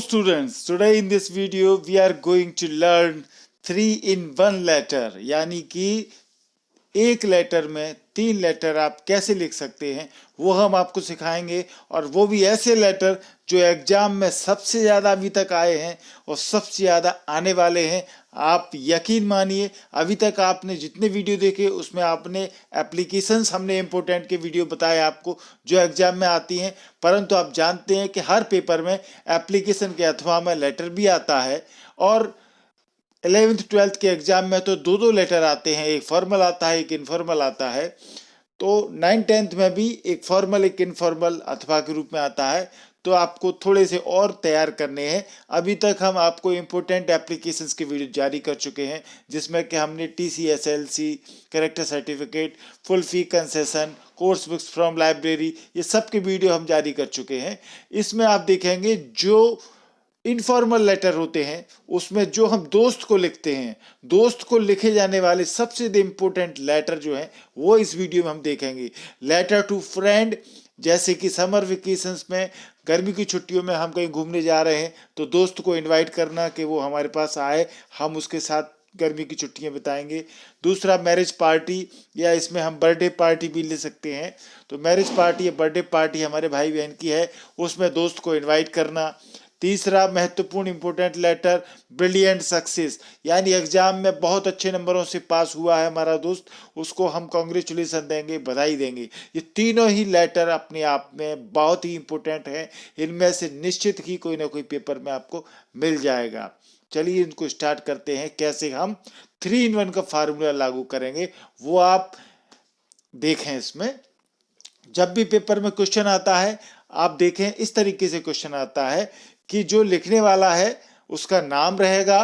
students, today in this video we are going to learn 3 in 1 letter यानी कि एक letter में 3 letter आप कैसे लिख सकते हैं वो हम आपको सिखाएंगे। और वो भी ऐसे लेटर जो एग्जाम में सबसे ज़्यादा अभी तक आए हैं और सबसे ज़्यादा आने वाले हैं। आप यकीन मानिए, अभी तक आपने जितने वीडियो देखे उसमें आपने एप्लीकेशंस, हमने इम्पोर्टेंट के वीडियो बताए आपको जो एग्जाम में आती हैं, परंतु आप जानते हैं कि हर पेपर में एप्लीकेशन के अथवा में लेटर भी आता है। और 11th-12th के एग्जाम में तो दो लेटर आते हैं, एक फॉर्मल आता है एक इनफॉर्मल आता है। तो 9th-10th में भी एक फॉर्मल एक इनफॉर्मल अथवा के रूप में आता है। तो आपको थोड़े से और तैयार करने हैं। अभी तक हम आपको इम्पोर्टेंट एप्लीकेशंस के वीडियो जारी कर चुके हैं, जिसमें कि हमने TCSLC, character certificate, full fee concession, course books from library, ये सब के वीडियो हम जारी कर चुके हैं। इसमें आप देखेंगे जो इनफॉर्मल लेटर होते हैं उसमें जो हम दोस्त को लिखते हैं, दोस्त को लिखे जाने वाले सबसे इम्पोर्टेंट लेटर जो है वो इस वीडियो में हम देखेंगे। लेटर टू फ्रेंड, जैसे कि समर वेकेशंस में, गर्मी की छुट्टियों में हम कहीं घूमने जा रहे हैं तो दोस्त को इनवाइट करना कि वो हमारे पास आए, हम उसके साथ गर्मी की छुट्टियां बिताएंगे। दूसरा मैरिज पार्टी, या इसमें हम बर्थडे पार्टी भी ले सकते हैं। तो मैरिज पार्टी या बर्थडे पार्टी हमारे भाई बहन की है, उसमें दोस्त को इन्वाइट करना। तीसरा महत्वपूर्ण इंपॉर्टेंट लेटर, ब्रिलियंट सक्सेस, यानी एग्जाम में बहुत अच्छे नंबरों से पास हुआ है हमारा दोस्त, उसको हम कॉन्ग्रेचुलेसन देंगे, बधाई देंगे। ये तीनों ही लेटर अपने आप में बहुत ही इंपॉर्टेंट हैं। इनमें से निश्चित ही कोई ना कोई पेपर में आपको मिल जाएगा। चलिए इनको स्टार्ट करते हैं। कैसे हम 3 in 1 का फार्मूला लागू करेंगे वो आप देखें। इसमें जब भी पेपर में क्वेश्चन आता है आप देखें, इस तरीके से क्वेश्चन आता है कि जो लिखने वाला है उसका नाम रहेगा,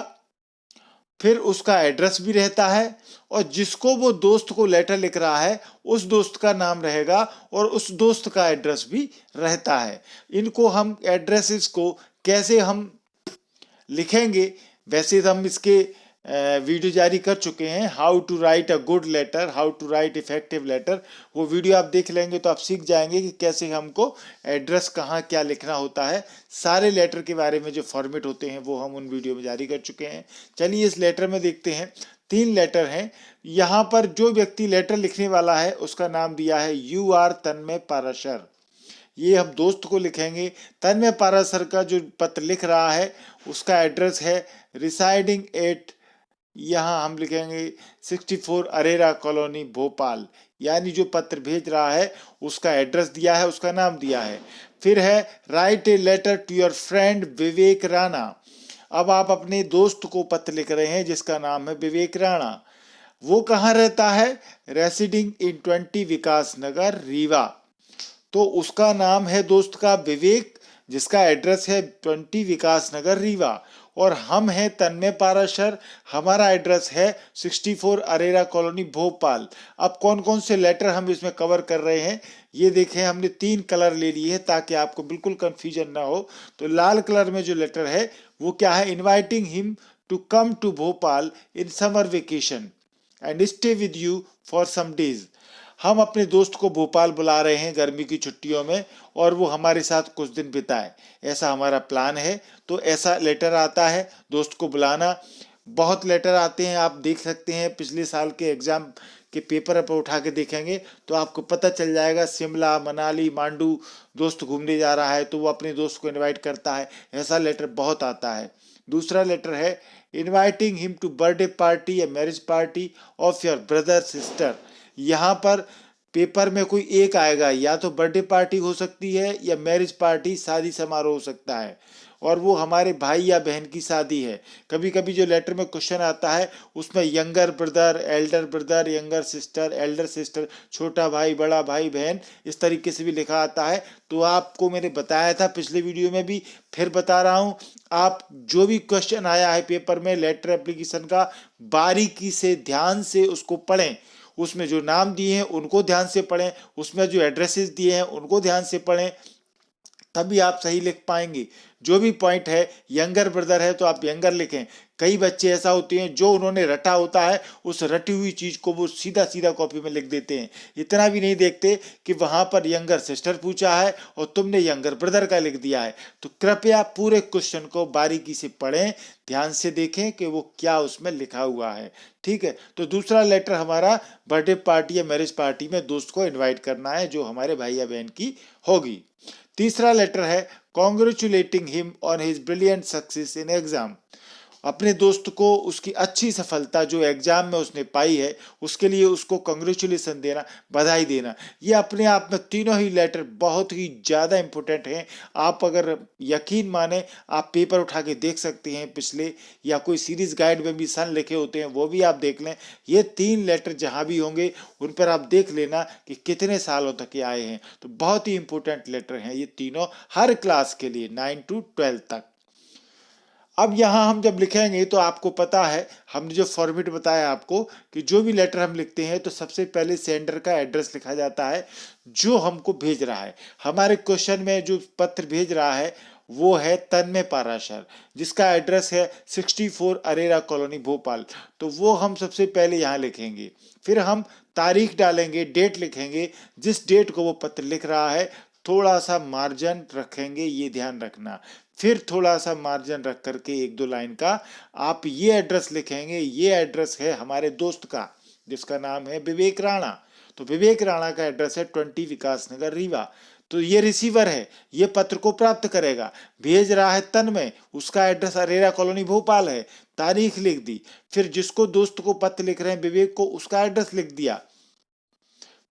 फिर उसका एड्रेस भी रहता है, और जिसको वो दोस्त को लेटर लिख रहा है उस दोस्त का नाम रहेगा और उस दोस्त का एड्रेस भी रहता है। इनको हम एड्रेसेस को कैसे हम लिखेंगे, वैसे तो हम इसके वीडियो जारी कर चुके हैं, how to write a good letter, how to write effective letter. वो वीडियो आप देख लेंगे तो आप सीख जाएंगे कि कैसे हमको एड्रेस कहाँ क्या लिखना होता है। सारे लेटर के बारे में जो फॉर्मेट होते हैं वो हम उन वीडियो में जारी कर चुके हैं। चलिए इस लेटर में देखते हैं। 3 लेटर हैं। यहाँ पर जो व्यक्ति लेटर लिखने वाला है उसका नाम दिया है UR तन्मय पाराशर। ये हम दोस्त को लिखेंगे। तन्मय पाराशर का जो पत्र लिख रहा है उसका एड्रेस है रिसाइडिंग एट, यहाँ हम लिखेंगे 64 अरेरा कॉलोनी भोपाल, यानी जो पत्र भेज रहा है उसका एड्रेस दिया है, उसका नाम दिया है। फिर है write a letter to your friend Vivek Rana. अब आप अपने दोस्त को पत्र लिख रहे हैं जिसका नाम है विवेक राणा। वो कहाँ रहता है? रेसिडिंग इन 20 विकास नगर रीवा। तो उसका नाम है दोस्त का विवेक, जिसका एड्रेस है 20 विकास नगर रीवा। और हम हैं तन्मय पाराशर, हमारा एड्रेस है 64 अरेरा कॉलोनी भोपाल। अब कौन कौन से लेटर हम इसमें कवर कर रहे हैं ये देखें। हमने 3 कलर ले लिए हैं ताकि आपको बिल्कुल कंफ्यूजन ना हो। तो लाल कलर में जो लेटर है वो क्या है? Inviting him to come to Bhopal in summer vacation and stay with you for some days. हम अपने दोस्त को भोपाल बुला रहे हैं गर्मी की छुट्टियों में और वो हमारे साथ कुछ दिन बिताए, ऐसा हमारा प्लान है। तो ऐसा लेटर आता है दोस्त को बुलाना। बहुत लेटर आते हैं, आप देख सकते हैं पिछले साल के एग्जाम के पेपर पर उठा के देखेंगे तो आपको पता चल जाएगा। शिमला, मनाली, मांडू दोस्त घूमने जा रहा है तो वो अपने दोस्त को इन्वाइट करता है, ऐसा लेटर बहुत आता है। दूसरा लेटर है inviting him to birthday party या marriage party of your brother sister. यहाँ पर पेपर में कोई एक आएगा, या तो बर्थडे पार्टी हो सकती है या मैरिज पार्टी, शादी समारोह हो सकता है, और वो हमारे भाई या बहन की शादी है। कभी कभी जो लेटर में क्वेश्चन आता है उसमें younger brother, younger sister, Elder sister, छोटा भाई, बड़ा भाई, बहन, इस तरीके से भी लिखा आता है। तो आपको मैंने बताया था पिछले वीडियो में भी, फिर बता रहा हूँ, आप जो भी क्वेश्चन आया है पेपर में लेटर एप्लीकेशन का, बारीकी से ध्यान से उसको पढ़ें। उसमें जो नाम दिए हैं उनको ध्यान से पढ़ें, उसमें जो एड्रेसेस दिए हैं उनको ध्यान से पढ़ें, तभी आप सही लिख पाएंगे। जो भी पॉइंट है, यंगर ब्रदर है तो आप यंगर लिखें। कई बच्चे ऐसा होते हैं जो उन्होंने रटा होता है, उस रटी हुई चीज को वो सीधा सीधा कॉपी में लिख देते हैं, इतना भी नहीं देखते कि वहां पर यंगर सिस्टर पूछा है और तुमने यंगर ब्रदर का लिख दिया है। तो कृपया पूरे क्वेश्चन को बारीकी से पढ़ें, ध्यान से देखें कि वो क्या उसमें लिखा हुआ है। ठीक है, तो दूसरा लेटर हमारा बर्थडे पार्टी या मैरिज पार्टी में दोस्त को इन्वाइट करना है जो हमारे भाई या बहन की होगी। तीसरा लेटर है congratulating him on his brilliant success in exam. अपने दोस्त को उसकी अच्छी सफलता जो एग्जाम में उसने पाई है उसके लिए उसको कंग्रेचुलेशन देना, बधाई देना। ये अपने आप में तीनों ही लेटर बहुत ही ज़्यादा इंपॉर्टेंट हैं। आप अगर यकीन माने, आप पेपर उठा के देख सकते हैं पिछले, या कोई सीरीज गाइड में भी सन लिखे होते हैं वो भी आप देख लें। ये 3 लेटर जहाँ भी होंगे उन पर आप देख लेना कि कितने सालों तक ये आए हैं। तो बहुत ही इंपॉर्टेंट लेटर हैं ये तीनों, हर क्लास के लिए 9 to 12 तक। अब यहाँ हम जब लिखेंगे तो आपको पता है, हमने जो फॉर्मेट बताया आपको कि जो भी लेटर हम लिखते हैं तो सबसे पहले सेंडर का एड्रेस लिखा जाता है जो हमको भेज रहा है। हमारे क्वेश्चन में जो पत्र भेज रहा है वो है तन्मय पाराशर, जिसका एड्रेस है 64 अरेरा कॉलोनी भोपाल। तो वो हम सबसे पहले यहाँ लिखेंगे, फिर हम तारीख डालेंगे, डेट लिखेंगे, जिस डेट को वो पत्र लिख रहा है थोड़ा सा मार्जिन रखेंगे, ये ध्यान रखना। फिर थोड़ा सा मार्जिन रख करके 1-2 लाइन का आप ये एड्रेस लिखेंगे, ये एड्रेस है हमारे दोस्त का जिसका नाम है विवेक राणा। तो विवेक राणा का एड्रेस है 20 विकास नगर रीवा। तो ये रिसीवर है, ये पत्र को प्राप्त करेगा। भेज रहा है तन्मय, उसका एड्रेस अरेरा कॉलोनी भोपाल है, तारीख लिख दी। फिर जिसको दोस्त को पत्र लिख रहे हैं विवेक को, उसका एड्रेस लिख दिया।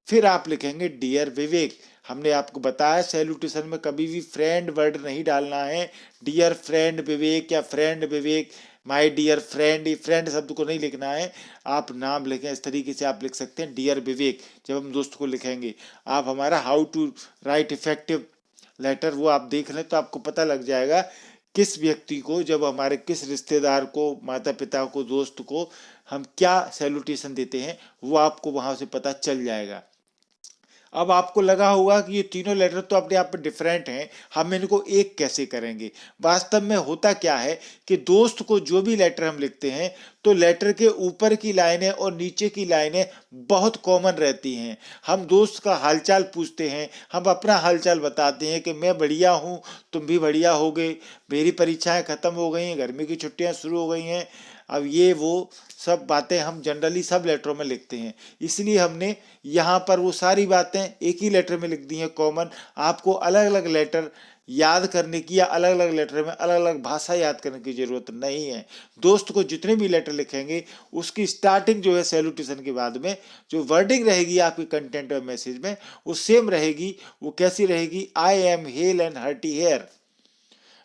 फिर आप लिखेंगे डियर विवेक। हमने आपको बताया सैल्यूटेशन में कभी भी फ्रेंड वर्ड नहीं डालना है, डियर फ्रेंड विवेक या friend Vivek, my dear friend, ये फ्रेंड शब्द को नहीं लिखना है, आप नाम लिखें। इस तरीके से आप लिख सकते हैं डियर विवेक जब हम दोस्त को लिखेंगे। आप हमारा how to write effective letter वो आप देख लें तो आपको पता लग जाएगा किस व्यक्ति को, जब हमारे किस रिश्तेदार को, माता पिता को, दोस्त को हम क्या सैल्यूटेशन देते हैं वो आपको वहां से पता चल जाएगा। अब आपको लगा होगा कि ये तीनों लेटर तो अपने आप में डिफरेंट हैं, हम इनको एक कैसे करेंगे। वास्तव में होता क्या है कि दोस्त को जो भी लेटर हम लिखते हैं तो लेटर के ऊपर की लाइनें और नीचे की लाइनें बहुत कॉमन रहती हैं। हम दोस्त का हालचाल पूछते हैं, हम अपना हालचाल बताते हैं कि मैं बढ़िया हूँ, तुम भी बढ़िया होगे, मेरी परीक्षाएं खत्म हो गई हैं, गर्मी की छुट्टियां शुरू हो गई हैं। अब ये वो सब बातें हम जनरली सब लेटरों में लिखते हैं, इसलिए हमने यहाँ पर वो सारी बातें एक ही लेटर में लिख दी हैं कॉमन। आपको अलग अलग लेटर याद करने की या अलग अलग लेटर में अलग अलग भाषा याद करने की जरूरत नहीं है। दोस्त को जितने भी लेटर लिखेंगे उसकी स्टार्टिंग जो है सैल्यूटेशन के बाद में जो वर्डिंग रहेगी आपकी कंटेंट और मैसेज में वो सेम रहेगी। वो कैसी रहेगी? I am hale and hearty here,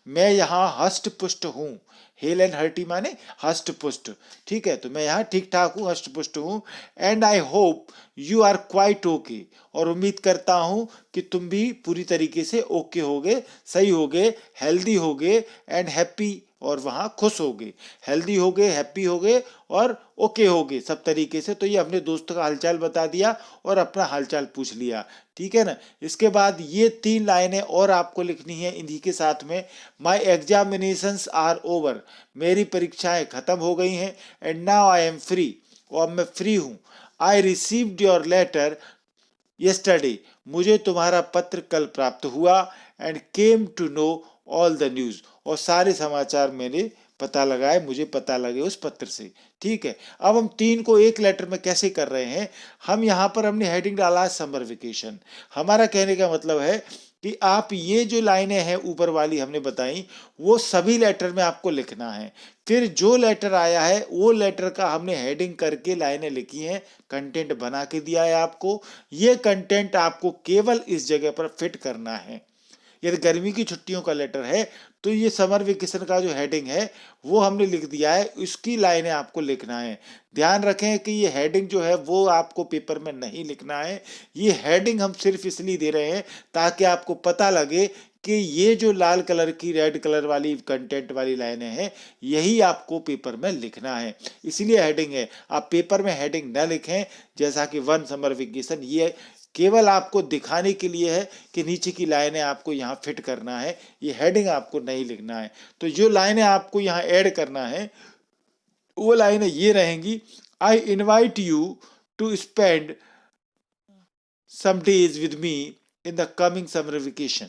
मैं यहाँ हष्ट पुष्ट हूँ। हेल एंड हर्टी माने हष्ट पुष्ट, ठीक है। तो मैं यहाँ ठीक ठाक हूँ, हष्ट पुष्ट हूँ। And I hope you are quite okay, और उम्मीद करता हूँ कि तुम भी पूरी तरीके से ओके होगे, सही होगे, हेल्दी होगे एंड हैप्पी, और वहाँ खुश होगे। हेल्दी होगे, हैप्पी होगे और ओके होगे सब तरीके से। तो ये अपने दोस्त का हालचाल बता दिया और अपना हालचाल पूछ लिया, ठीक है ना। इसके बाद ये 3 लाइनें और आपको लिखनी है इन्हीं के साथ में। माई एग्जामिनेशंस आर ओवर, मेरी परीक्षाएं खत्म हो गई हैं। And now I am free, और मैं फ्री हूँ। I received your letter yesterday, मुझे तुम्हारा पत्र कल प्राप्त हुआ। And came to know all the news, और सारे समाचार मैंने पता लगाए, मुझे पता लगे उस पत्र से, ठीक है। अब हम 3 को एक लेटर में कैसे कर रहे हैं, हम यहाँ पर हमने हेडिंग डाला है समर वेकेशन। हमारा कहने का मतलब है कि आप ये जो लाइनें हैं ऊपर वाली हमने बताई वो सभी लेटर में आपको लिखना है। फिर जो लेटर आया है वो लेटर का हमने हेडिंग करके लाइनें लिखी हैं, कंटेंट बना के दिया है आपको। ये कंटेंट आपको केवल इस जगह पर फिट करना है। यदि गर्मी की छुट्टियों का लेटर है तो ये समर वेकेशन का जो हेडिंग है वो हमने लिख दिया है, इसकी लाइनें आपको लिखना है। ध्यान रखें कि ये हेडिंग जो है वो आपको पेपर में नहीं लिखना है। ये हेडिंग हम सिर्फ इसलिए दे रहे हैं ताकि आपको पता लगे कि ये जो लाल कलर की, रेड कलर वाली कंटेंट वाली लाइनें हैं यही आपको पेपर में लिखना है, इसलिए हेडिंग है। आप पेपर में हेडिंग न लिखें जैसा कि 1 समर वेकेशन, ये केवल आपको दिखाने के लिए है कि नीचे की लाइनें आपको यहाँ फिट करना है, ये हेडिंग आपको नहीं लिखना है। तो जो लाइनें आपको यहाँ ऐड करना है वो लाइनें ये रहेंगी, I invite you to spend some days with me in the coming summer vacation।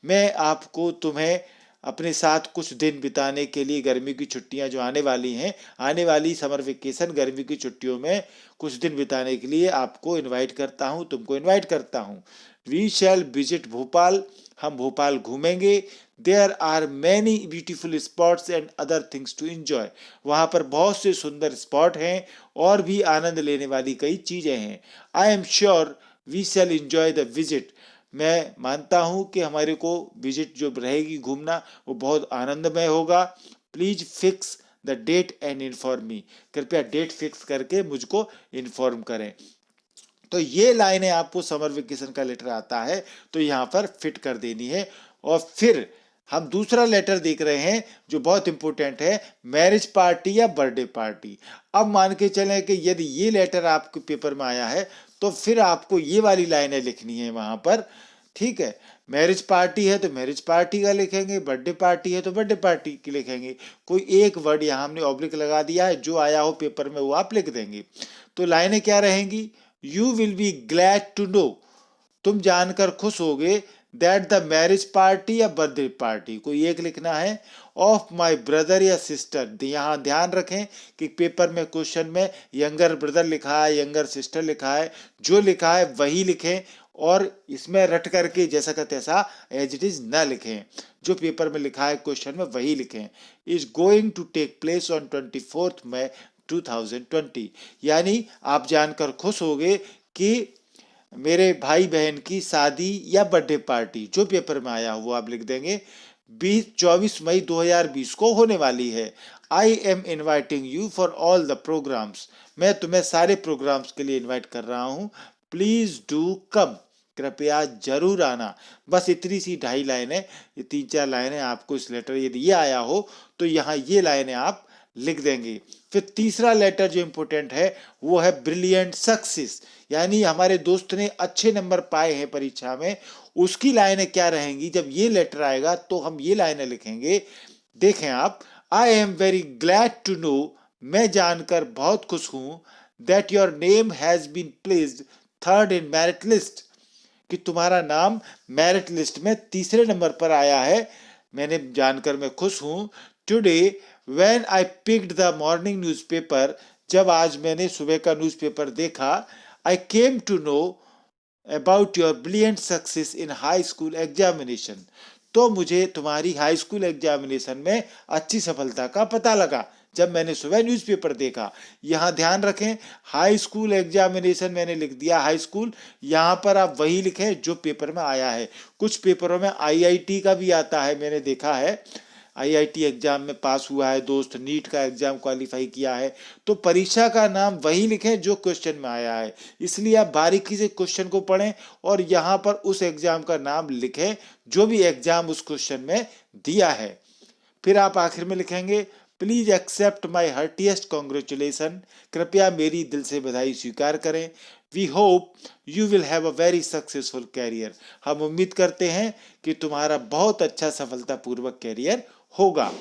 मैं आपको तुम्हें अपने साथ कुछ दिन बिताने के लिए गर्मी की छुट्टियां जो आने वाली हैं, आने वाली समर वेकेशन गर्मी की छुट्टियों में कुछ दिन बिताने के लिए आपको इनवाइट करता हूं, तुमको इनवाइट करता हूं। वी शैल विजिट भोपाल, हम भोपाल घूमेंगे। There are many beautiful spots and other things to enjoy, वहाँ पर बहुत से सुंदर स्पॉट हैं और भी आनंद लेने वाली कई चीज़ें हैं। I am sure we shall enjoy the visit, मैं मानता हूं कि हमारे को विजिट जो रहेगी घूमना वो बहुत आनंदमय होगा। Please fix the date and inform me, कृपया डेट फिक्स करके मुझको इन्फॉर्म करें। तो ये लाइनें आपको समर वेकेशन का लेटर आता है तो यहाँ पर फिट कर देनी है। और फिर हम दूसरा लेटर देख रहे हैं जो बहुत इंपॉर्टेंट है, मैरिज पार्टी या बर्थडे पार्टी। अब मान के चलें कि यदि ये लेटर आपके पेपर में आया है तो फिर आपको ये वाली लाइनें लिखनी है वहां पर, ठीक है। मैरिज पार्टी है तो मैरिज पार्टी का लिखेंगे, बर्थडे पार्टी है तो बर्थडे पार्टी की लिखेंगे। कोई एक वर्ड यहाँ हमने ऑब्लिक लगा दिया है, जो आया हो पेपर में वो आप लिख देंगे। तो लाइनें क्या रहेंगी, you will be glad to know, तुम जानकर खुश होगे, दैट द मैरिज पार्टी या बर्थडे पार्टी, कोई एक लिखना है, ऑफ माई ब्रदर या सिस्टर। यहाँ ध्यान रखें कि पेपर में क्वेश्चन में यंगर ब्रदर लिखा है, यंगर सिस्टर लिखा है, जो लिखा है वही लिखें और इसमें रट करके जैसा का तैसा एज इट इज न लिखें, जो पेपर में लिखा है क्वेश्चन में वही लिखें। Is going to take place on 24 May 2020, यानी आप जानकर खुश होगे कि मेरे भाई बहन की शादी या बर्थडे पार्टी, जो पेपर में आया वो आप लिख देंगे, 24 मई 2020 को होने वाली है। I am inviting you for all the programmes, मैं तुम्हें सारे प्रोग्राम्स के लिए इन्वाइट कर रहा हूँ। प्लीज डू कम, कृपया जरूर आना। बस इतनी सी 2.5 लाइनें, ये 3-4 लाइनें आपको इस लेटर यदि ये आया हो तो यहाँ ये लाइनें आप लिख देंगे। फिर तीसरा लेटर जो इंपॉर्टेंट है वो है ब्रिलियंट सक्सेस, यानी हमारे दोस्त ने अच्छे नंबर पाए हैं परीक्षा में, उसकी लाइनें क्या रहेंगी। जब ये लेटर आएगा तो हम ये लाइनें लिखेंगे, देखें आप, I am very glad to know, मैं जानकर बहुत खुश हूं, that your name has been placed 3rd in merit list, कि तुम्हारा नाम मेरिट लिस्ट में 3रे नंबर पर आया है, मैंने जानकर मैं खुश हूं। Today when I picked the morning newspaper, जब आज मैंने सुबह का न्यूज़पेपर देखा, I came to know about your brilliant success in high school examination, तो मुझे तुम्हारी हाई स्कूल एग्जामिनेशन में अच्छी सफलता का पता लगा जब मैंने सुबह न्यूज़पेपर देखा। यहाँ ध्यान रखें, हाई स्कूल एग्जामिनेशन मैंने लिख दिया हाई स्कूल, यहाँ पर आप वही लिखें जो पेपर में आया है। कुछ पेपरों में आईआईटी का भी आता है, मैंने देखा है, आईआईटी एग्जाम में पास हुआ है दोस्त, नीट का एग्जाम क्वालिफाई किया है, तो परीक्षा का नाम वही लिखें जो क्वेश्चन में आया है। इसलिए आप बारीकी से क्वेश्चन को पढ़ें और यहाँ पर उस एग्जाम का नाम लिखें जो भी एग्जाम उस क्वेश्चन में दिया है। फिर आप आखिर में लिखेंगे, please accept my heartiest congratulation, कृपया मेरी दिल से बधाई स्वीकार करें। We hope you will have a very successful career, हम उम्मीद करते हैं कि तुम्हारा बहुत अच्छा सफलतापूर्वक कैरियर होगा।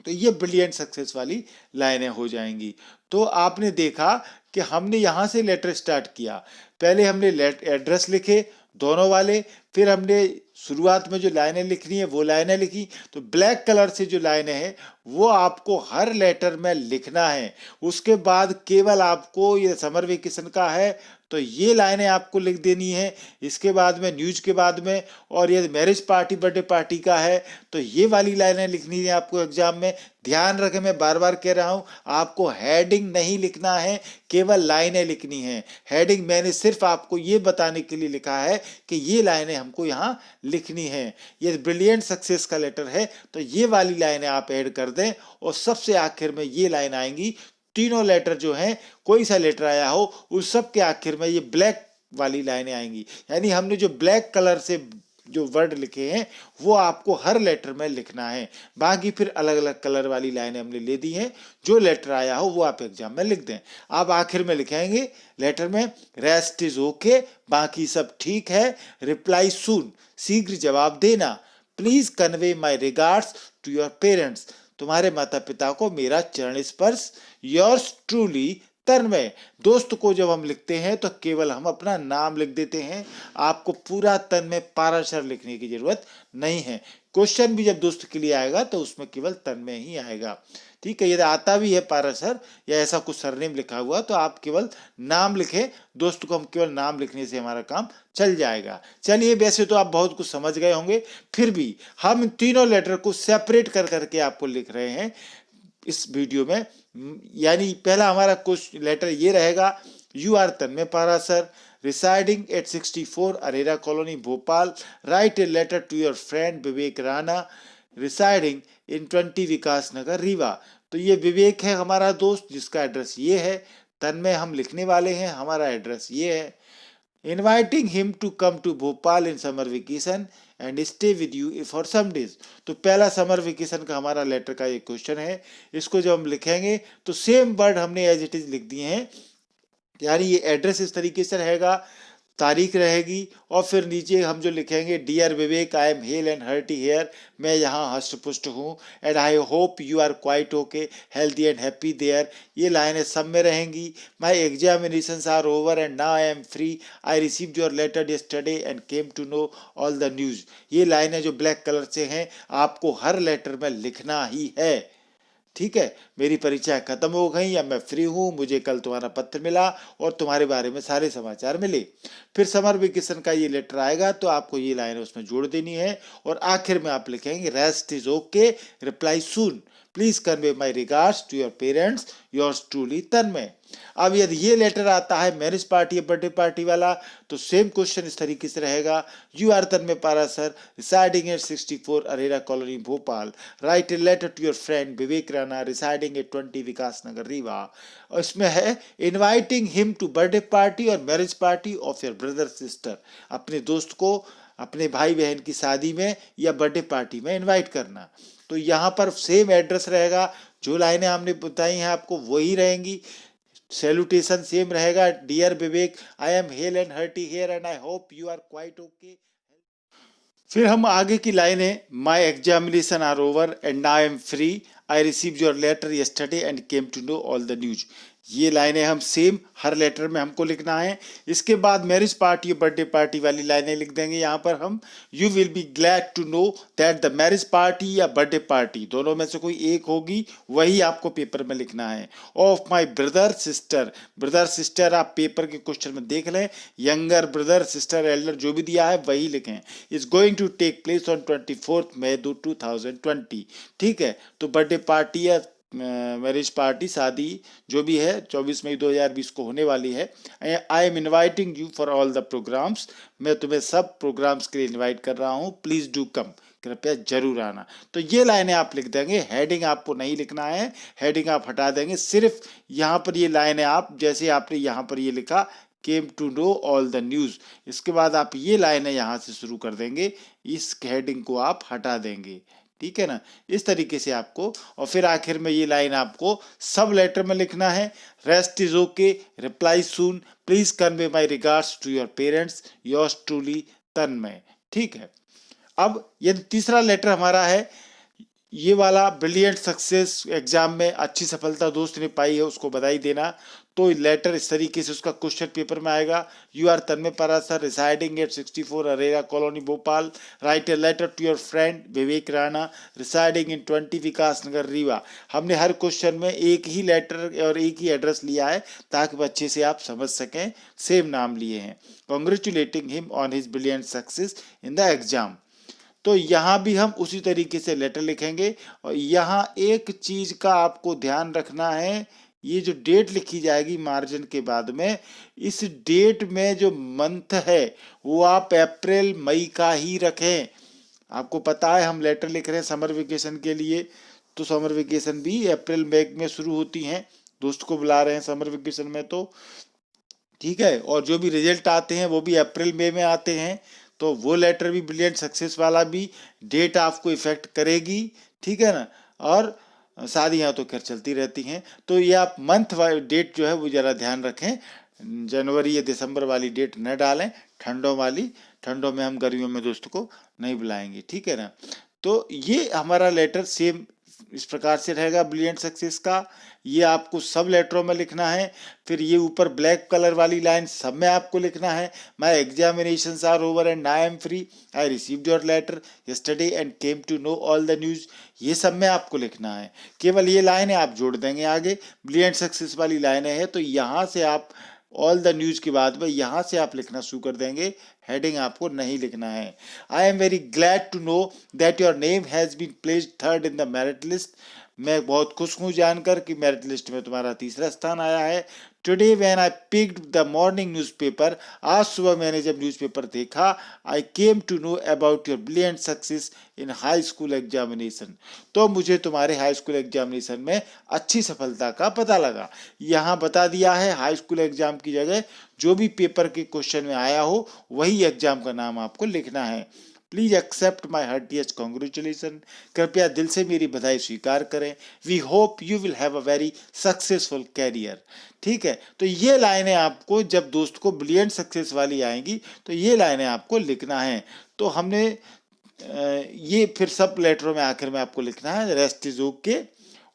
तो ये ब्रिलियंट सक्सेस वाली लाइनें हो जाएंगी। तो आपने देखा कि हमने यहाँ से लेटर स्टार्ट किया, पहले हमने एड्रेस लिखे दोनों वाले, फिर हमने शुरुआत में जो लाइनें लिखनी है वो लाइनें लिखी। तो ब्लैक कलर से जो लाइनें हैं वो आपको हर लेटर में लिखना है। उसके बाद केवल आपको, ये समर वेकेशन का है तो ये लाइनें आपको लिख देनी है, इसके बाद में न्यूज के बाद में, और ये मैरिज पार्टी बर्थडे पार्टी का है तो ये वाली लाइनें लिखनी है आपको एग्जाम में। ध्यान रखें, मैं बार बार कह रहा हूँ, आपको हेडिंग नहीं लिखना है, केवल लाइनें लिखनी है। हेडिंग मैंने सिर्फ आपको ये बताने के लिए लिखा है कि ये लाइनें हमको यहाँ लिखनी है। ये ब्रिलियंट सक्सेस का लेटर है तो ये वाली लाइनें आप ऐड कर दें और सबसे आखिर में ये लाइन आएंगी। तीनों लेटर जो हैं, कोई सा लेटर आया हो उस सब के आखिर में ये ब्लैक वाली लाइनें आएंगी, यानी हमने जो ब्लैक कलर से जो वर्ड लिखे हैं वो आपको हर लेटर में लिखना है। बाकी फिर अलग अलग कलर वाली लाइनें हमने ले दी हैं, जो लेटर आया हो वो आप एग्जाम में लिख दें। आप आखिर में लिखेंगे लेटर में रेस्ट इज ओके, बाकी सब ठीक है, रिप्लाई सून, शीघ्र जवाब देना, please convey my regards to your parents, तुम्हारे माता पिता को मेरा चरण स्पर्श, योर्स ट्रूली तन्मय। दोस्त को जब हम लिखते हैं तो केवल हम अपना नाम लिख देते हैं, आपको पूरा तन्मय पाराशर लिखने की जरूरत नहीं है। क्वेश्चन भी जब दोस्त के लिए आएगा तो उसमें केवल तन्मय ही आएगा, ठीक है। यदि आता भी है पाराशर या ऐसा कुछ सरनेम लिखा हुआ तो आप केवल नाम लिखें, दोस्त को हम केवल नाम लिखने से हमारा काम चल जाएगा। चलिए, वैसे तो आप बहुत कुछ समझ गए होंगे, फिर भी हम तीनों लेटर को सेपरेट कर करके आपको लिख रहे हैं इस वीडियो में। यानी पहला हमारा कुछ लेटर ये रहेगा, you are Tanmay Parashar, residing at 64 Arera colony Bhopal, write a letter to your friend Vivek Rana, residing in 20 Vikas Nagar Rewa. तो ये विवेक है हमारा दोस्त, जिसका एड्रेस ये है, तन्मय हम लिखने वाले हैं, हमारा एड्रेस ये है। Inviting him to come to Bhopal in summer vacation and stay with you for some days. तो पहला समर वेकेशन का हमारा लेटर का ये क्वेश्चन है। इसको जब हम लिखेंगे तो सेम वर्ड हमने एज इट इज लिख दिए हैं, यानी ये एड्रेस इस तरीके से रहेगा, तारीख रहेगी, और फिर नीचे हम जो लिखेंगे, dear Vivek, I am hale and hearty here, मैं यहाँ हष्ट पुष्ट हूँ, and I hope you are quite okay, healthy and happy there. ये लाइनें सब में रहेंगी। My examinations are over and now I am free, I received your letter yesterday and came to know all the news. ये लाइनें जो black colour से हैं आपको हर लेटर में लिखना ही है, ठीक है। मेरी परीक्षा खत्म हो गई या मैं फ्री हूँ, मुझे कल तुम्हारा पत्र मिला और तुम्हारे बारे में सारे समाचार मिले। फिर समर वेकेशन का ये लेटर आएगा तो आपको ये लाइन उसमें जोड़ देनी है, और आखिर में आप लिखेंगे rest is okay, reply soon, please convey my regards to your parents, yours truly Tanmay. अब यदि ये लेटर आता है मैरिज पार्टी या बर्थडे पार्टी वाला तो सेम क्वेश्चन इस तरीके से रहेगा, you are Tanmay Parashar, residing at 64 Arera colony Bhopal, write a letter to your friend Vivek Rana, residing at 20 Vikas Nagar Rewa. और इसमें है inviting him to birthday party और marriage party of your brother sister, अपने दोस्त को अपने भाई बहन की शादी में या बर्थडे पार्टी में इनवाइट करना। तो यहाँ पर सेम एड्रेस रहेगा, जो लाइनें हमने बताई हैं आपको वही रहेंगी, सैल्यूटेशन सेम रहेगा, dear Vivek, I am hale and hearty here and I hope you are quite okay. फिर हम आगे की लाइनें, my examination are over and now I am free, I receive your letter yesterday and came to know all the news. ये लाइनें हम same हर letter में हमको लिखना है। इसके बाद मैरिज पार्टी और बर्थडे पार्टी वाली लाइनें लिख देंगे यहाँ पर हम, you will be glad to know that the marriage party या बर्थडे पार्टी दोनों में से कोई एक होगी, वही आपको पेपर में लिखना है। Of my brother sister, brother sister आप पेपर के क्वेश्चन में देख लें, यंगर ब्रदर सिस्टर एल्डर जो भी दिया है वही लिखें। Is going to take place on 24 May 2020, ठीक है। तो बर्थडे पार्टी या मैरिज पार्टी शादी जो भी है 24 मई 2020 को होने वाली है। I am inviting you for all the programmes, मैं तुम्हें सब प्रोग्राम्स के लिए इन्वाइट कर रहा हूँ, प्लीज डू कम, कृपया जरूर आना। तो ये लाइनें आप लिख देंगे, हेडिंग आपको नहीं लिखना है, हेडिंग आप हटा देंगे, सिर्फ यहाँ पर ये लाइनें आप, जैसे आपने यहाँ पर ये लिखा came to know all the news, इसके बाद आप ये लाइनें यहाँ से शुरू कर देंगे, इस हेडिंग को आप हटा देंगे, ठीक है ना, इस तरीके से आपको। और फिर आखिर में ये लाइन आपको सब लेटर में लिखना है, rest is okay, reply soon, please convey my regards to your parents, yours truly Tanmay, ठीक है। अब यदि तीसरा लेटर हमारा है ये वाला, ब्रिलियंट सक्सेस, एग्जाम में अच्छी सफलता दोस्त ने पाई है उसको बधाई देना, तो लेटर इस तरीके से उसका क्वेश्चन पेपर में आएगा, you are Tanmay Parashar, residing at 64 Arera colony Bhopal, write a letter to your friend Vivek Rana, residing in 20 Vikas Nagar Rewa. हमने हर क्वेश्चन में एक ही लेटर और एक ही एड्रेस लिया है ताकि अच्छे से आप समझ सकें, सेम नाम लिए हैं। Congratulating him on his brilliant success in the exam. तो यहाँ भी हम उसी तरीके से लेटर लिखेंगे, और यहाँ एक चीज का आपको ध्यान रखना है, ये जो डेट लिखी जाएगी मार्जिन के बाद में, इस डेट में जो मंथ है वो आप अप्रैल मई का ही रखें। आपको पता है हम लेटर लिख रहे हैं समर वेकेशन के लिए, तो समर वेकेशन भी अप्रैल मई में शुरू होती हैं, दोस्त को बुला रहे हैं समर वेकेशन में, तो ठीक है। और जो भी रिजल्ट आते हैं वो भी अप्रैल मई में आते हैं, तो वो लेटर भी ब्रिलियंट सक्सेस वाला भी डेट आपको इफेक्ट करेगी, ठीक है ना। और शादियाँ तो खैर चलती रहती हैं, तो ये आप मंथ वाइज डेट जो है वो ज़रा ध्यान रखें, जनवरी या दिसंबर वाली डेट न डालें, ठंडों में हम गर्मियों में दोस्तों को नहीं बुलाएंगे, ठीक है ना। तो ये हमारा लेटर सेम इस प्रकार से रहेगा ब्रिलियंट सक्सेस का। ये आपको सब लेटरों में लिखना है। फिर ये ऊपर ब्लैक कलर वाली लाइन सब में आपको लिखना है, my examinations are over and I am free, I received your letter yesterday and came to know all the news, ये सब में आपको लिखना है। केवल ये लाइनें आप जोड़ देंगे आगे, ब्रिलियंट सक्सेस वाली लाइनें हैं तो यहाँ से आप ऑल द न्यूज़ के बाद में यहाँ से आप लिखना शुरू कर देंगे, हेडिंग आपको नहीं लिखना है। I am very glad to know that your name has been placed third in the merit list, मैं बहुत खुश हूँ जानकर कि मेरिट लिस्ट में तुम्हारा तीसरा स्थान आया है। Today when I picked the morning newspaper, आज सुबह मैंने जब न्यूज़पेपर देखा, I came to know about your brilliant success in high school examination, तो मुझे तुम्हारे हाई स्कूल एग्जामिनेशन में अच्छी सफलता का पता लगा। यहाँ बता दिया है हाई स्कूल एग्जाम की जगह जो भी पेपर के क्वेश्चन में आया हो वही एग्जाम का नाम आपको लिखना है। Please accept my heartiest congratulation, कृपया दिल से मेरी बधाई स्वीकार करें। We hope you will have a very successful career, ठीक है। तो ये लाइनें आपको जब दोस्त को ब्रिलियंट सक्सेस वाली आएंगी तो ये लाइनें आपको लिखना है। तो हमने ये फिर सब लेटरों में आखिर में आपको लिखना है, रेस्ट इज ओके,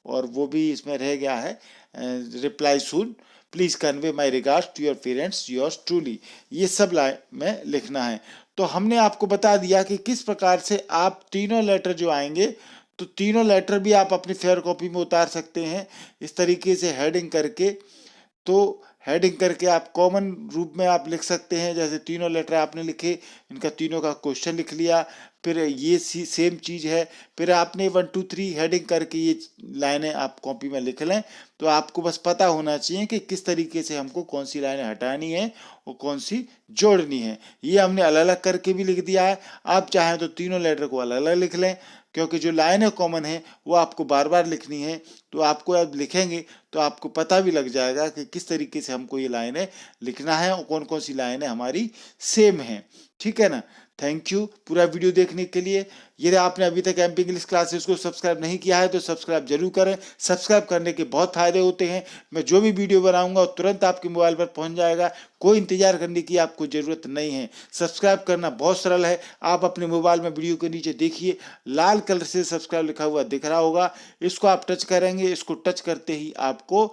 और वो भी इसमें रह गया है, reply soon, please convey my regards to your parents, yours truly, ये सब लाइन में लिखना है। तो हमने आपको बता दिया कि किस प्रकार से आप तीनों लेटर जो आएंगे तो तीनों लेटर भी आप अपनी फेयर कॉपी में उतार सकते हैं इस तरीके से हेडिंग करके। तो हेडिंग करके आप कॉमन रूप में आप लिख सकते हैं, जैसे तीनों लेटर आपने लिखे, इनका तीनों का क्वेश्चन लिख लिया, फिर ये सेम चीज़ है, फिर आपने 1 2 3 हेडिंग करके ये लाइनें आप कॉपी में लिख लें। तो आपको बस पता होना चाहिए कि किस तरीके से हमको कौन सी लाइनें हटानी है और कौन सी जोड़नी है। ये हमने अलग अलग करके भी लिख दिया है, आप चाहें तो तीनों लेटर को अलग अलग लिख लें, क्योंकि जो लाइनें कॉमन है वो आपको बार बार लिखनी है। तो आपको अब लिखेंगे तो आपको पता भी लग जाएगा कि किस तरीके से हमको ये लाइनें लिखना है और कौन कौन सी लाइनें हमारी सेम हैं, ठीक है ना। थैंक यू पूरा वीडियो देखने के लिए। यदि आपने अभी तक एमपी इंग्लिश क्लासेस को सब्सक्राइब नहीं किया है तो सब्सक्राइब जरूर करें। सब्सक्राइब करने के बहुत फायदे होते हैं, मैं जो भी वीडियो बनाऊंगा वो तुरंत आपके मोबाइल पर पहुंच जाएगा, कोई इंतजार करने की आपको जरूरत नहीं है। सब्सक्राइब करना बहुत सरल है, आप अपने मोबाइल में वीडियो के नीचे देखिए लाल कलर से सब्सक्राइब लिखा हुआ दिख रहा होगा, इसको आप टच करेंगे, इसको टच करते ही आपको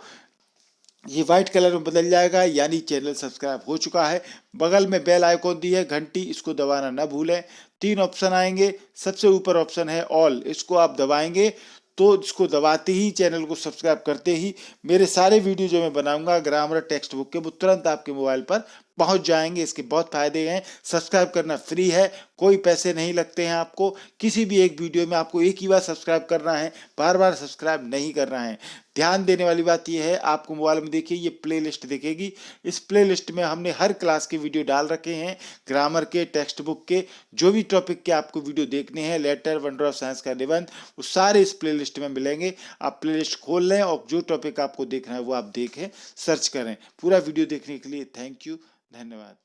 ये व्हाइट कलर में बदल जाएगा, यानी चैनल सब्सक्राइब हो चुका है। बगल में बेल आइकॉन दी है घंटी, इसको दबाना ना भूलें। 3 ऑप्शन आएंगे, सबसे ऊपर ऑप्शन है ऑल, इसको आप दबाएंगे तो इसको दबाते ही चैनल को सब्सक्राइब करते ही मेरे सारे वीडियो जो मैं बनाऊंगा ग्रामर टेक्स्ट बुक के वो तुरंत आपके मोबाइल पर पहुंच जाएंगे। इसके बहुत फायदे हैं। सब्सक्राइब करना फ्री है, कोई पैसे नहीं लगते हैं आपको। किसी भी एक वीडियो में आपको एक ही बार सब्सक्राइब करना है, बार बार सब्सक्राइब नहीं करना है। ध्यान देने वाली बात यह है, आपको मोबाइल में देखिए ये प्लेलिस्ट दिखेगी, इस प्लेलिस्ट में हमने हर क्लास के वीडियो डाल रखे हैं, ग्रामर के, टेक्स्ट बुक के, जो भी टॉपिक के आपको वीडियो देखने हैं, लेटर, वंडर ऑफ साइंस का निबंध, वो सारे इस प्लेलिस्ट में मिलेंगे। आप प्लेलिस्ट खोल लें और जो टॉपिक आपको देखना है वो आप देखें, सर्च करें। पूरा वीडियो देखने के लिए थैंक यू, धन्यवाद।